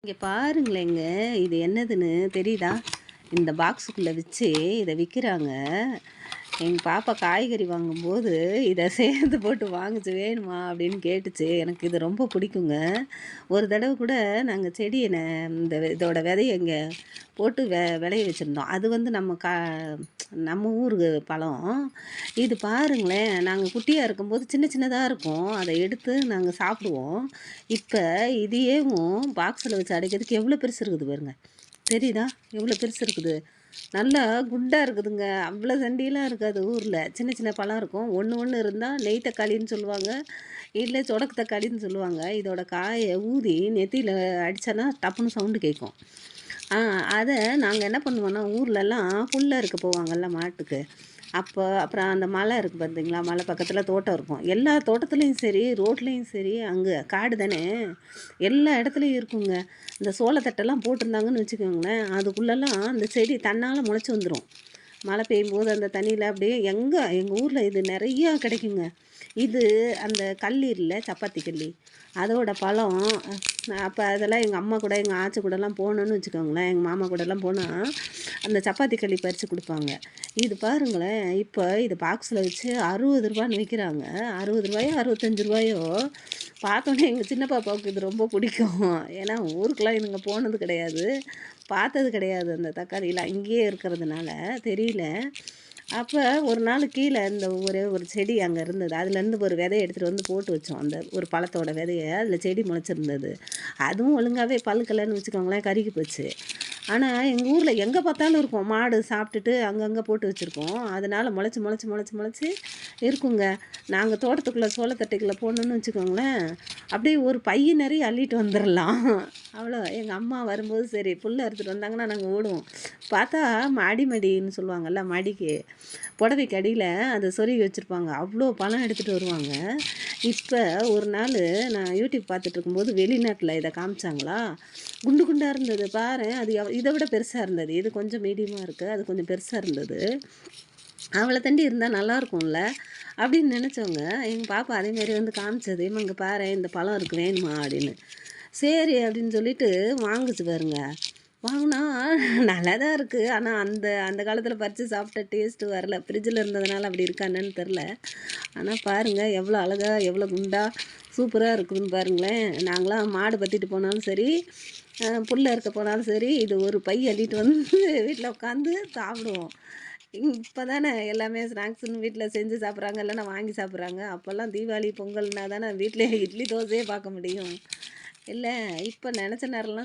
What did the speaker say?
இங்கே பாருங்களேங்க, இது என்னதுன்னு தெரியுதா? இந்த பாக்ஸுக்குள்ளே வச்சு இதை விற்கிறாங்க. எங்கள் பாப்பா காய்கறி வாங்கும்போது இதை சேர்ந்து போட்டு வாங்குச்சு, வேணுமா அப்படின்னு கேட்டுச்சு. எனக்கு இது ரொம்ப பிடிக்குங்க. ஒரு தடவை கூட நாங்கள் செடியை இந்த இதோட விதைய இங்கே போட்டு விளைய வச்சுருந்தோம். அது வந்து நம்ம ஊர் பழம். இது பாருங்களேன், நாங்கள் குட்டியாக இருக்கும்போது சின்ன சின்னதாக இருக்கும். அதை எடுத்து நாங்கள் சாப்பிடுவோம். இப்போ இதையேவும் பாக்ஸில் வச்சு அடைக்கிறதுக்கு எவ்வளோ பெருசு இருக்குது பாருங்க. தெரியுதா? எவ்வளோ பெருசு இருக்குது. நல்லா குண்டாக இருக்குதுங்க. அவ்வளோ சண்டியெலாம் இருக்காது ஊரில். சின்ன சின்ன பழம் இருக்கும். ஒன்று ஒன்று இருந்தால் நெய் தக்காளின்னு சொல்லுவாங்க, இல்லை சொடக்கு தக்காளின்னு சொல்லுவாங்க. இதோட காயை ஊதி நெத்தியில் அடித்தோன்னா டப்புன்னு சவுண்டு கேட்கும். அதை நாங்கள் என்ன பண்ணுவோன்னா, ஊர்லலாம் புல்ல இருக்க போவாங்கல்ல மாட்டுக்கு. அப்புறம் அந்த மலை இருக்குது பார்த்தீங்களா? மலை பக்கத்தில் தோட்டம் இருக்கும். எல்லா தோட்டத்துலேயும் சரி, ரோட்லேயும் சரி, அங்கே காடு தானே, எல்லா இடத்துலையும் இருக்குங்க. இந்த சோளத்தட்டெல்லாம் போட்டிருந்தாங்கன்னு வச்சுக்கோங்களேன், அதுக்குள்ளெல்லாம் அந்த செடி தன்னால் முளைச்சி வந்துடும். மழை பெய்யும்போது அந்த தண்ணியில் அப்படியே எங்கள் ஊரில் இது நிறையா கிடைக்குங்க. இது அந்த கல்லி இல்ல, சப்பாத்தி கல்லி, அதோட பழம். அப்போ அதெல்லாம் எங்கள் அம்மா கூட எங்கள் ஆச்சி கூடலாம் போனோன்னு வச்சுக்கோங்களேன், எங்கள் மாமா கூடலாம் போனால் அந்த சப்பாத்தி களி பறித்து கொடுப்பாங்க. இது பாருங்களேன், இப்போ இது பாக்ஸில் வச்சு 60 ரூபான்னு விற்கிறாங்க. 60 ரூபாயோ 65 ரூபாயோ. பார்த்தோன்னே எங்கள் சின்ன பாப்பாவுக்கு இது ரொம்ப பிடிக்கும். ஏன்னா ஊருக்கெலாம் இதுங்க போனது கிடையாது, பார்த்தது கிடையாது. அந்த தக்காளிலாம் இங்கேயே இருக்கிறதுனால தெரியல. அப்போ ஒரு நாள் கீழே இந்த ஒரே ஒரு செடி அங்கே இருந்தது. அதுலேருந்து ஒரு விதைய எடுத்துகிட்டு வந்து போட்டு வச்சோம். அந்த ஒரு பழத்தோட விதைய அதில் செடி முளைச்சிருந்தது. அதுவும் ஒழுங்காகவே பழுக்கலைன்னு வச்சுக்கோங்களேன், கருகி போச்சு. ஆனால் எங்கள் ஊரில் எங்கே பார்த்தாலும் இருக்கும். மாடு சாப்பிட்டுட்டு அங்கங்கே போட்டு வச்சுருக்கோம். அதனால் முளைச்சி இருக்குங்க. நாங்கள் தோட்டத்துக்குள்ளே சோளத்தட்டைக்குள்ளே போனோன்னு வச்சுக்கோங்களேன், அப்படியே ஒரு பைய நிறைய அள்ளிட்டு வந்துடலாம். அவ்வளோ. எங்கள் அம்மா வரும்போது சரி புல்லை எடுத்துகிட்டு வந்தாங்கன்னா நாங்கள் ஓடுவோம். பார்த்தா மடின்னு சொல்லுவாங்கள்ல, மடிக்கு புடவைக்கு அடியில் அதை சொருகி வச்சுருப்பாங்க. அவ்வளோ பழம் எடுத்துகிட்டு வருவாங்க. இப்போ ஒரு நாள் நான் யூடியூப் பார்த்துட்டு இருக்கும்போது வெளிநாட்டில் இதை காமிச்சாங்களா, குண்டு குண்டாக இருந்தது பாரு. அது இதை விட பெருசாக இருந்தது. இது கொஞ்சம் மீடியமாக இருக்குது, அது கொஞ்சம் பெருசாக இருந்தது. அவ்வளோ தண்டி இருந்தால் நல்லாயிருக்கும்ல அப்படின்னு நினச்சவங்க எங்கள் பாப்பா அதேமாரி வந்து காமிச்சது. இங்கே பாரு, இந்த பழம் இருக்குது, வேணுமா அப்படின்னு. சரி அப்படின்னு சொல்லிட்டு வாங்குச்சு பாருங்க. வாங்கினா நல்லா தான் இருக்குது. ஆனால் அந்த அந்த காலத்தில் பறித்து சாப்பிட்ட டேஸ்ட்டு வரல. ஃப்ரிட்ஜில் இருந்ததுனால அப்படி இருக்கா என்னன்னு தெரில. ஆனால் பாருங்கள் எவ்வளோ அழகாக, எவ்வளோ குண்டாக சூப்பராக இருக்குதுன்னு பாருங்களேன். நாங்களாம் மாடு பற்றிட்டு போனாலும் சரி, புல்ல இருக்க போனாலும் சரி, இது ஒரு பை அள்ளிட்டு வந்து வீட்டில் உட்காந்து சாப்பிடுவோம். இப்போ தானே எல்லாமே ஸ்நாக்ஸுன்னு வீட்டில் செஞ்சு சாப்பிட்றாங்க, இல்லைன்னா வாங்கி சாப்பிட்றாங்க. அப்போல்லாம் தீபாவளி பொங்கல்னா தானே வீட்டில் இட்லி தோசையே பார்க்க முடியும். இல்லை இப்போ நினச்ச நேரம்லாம்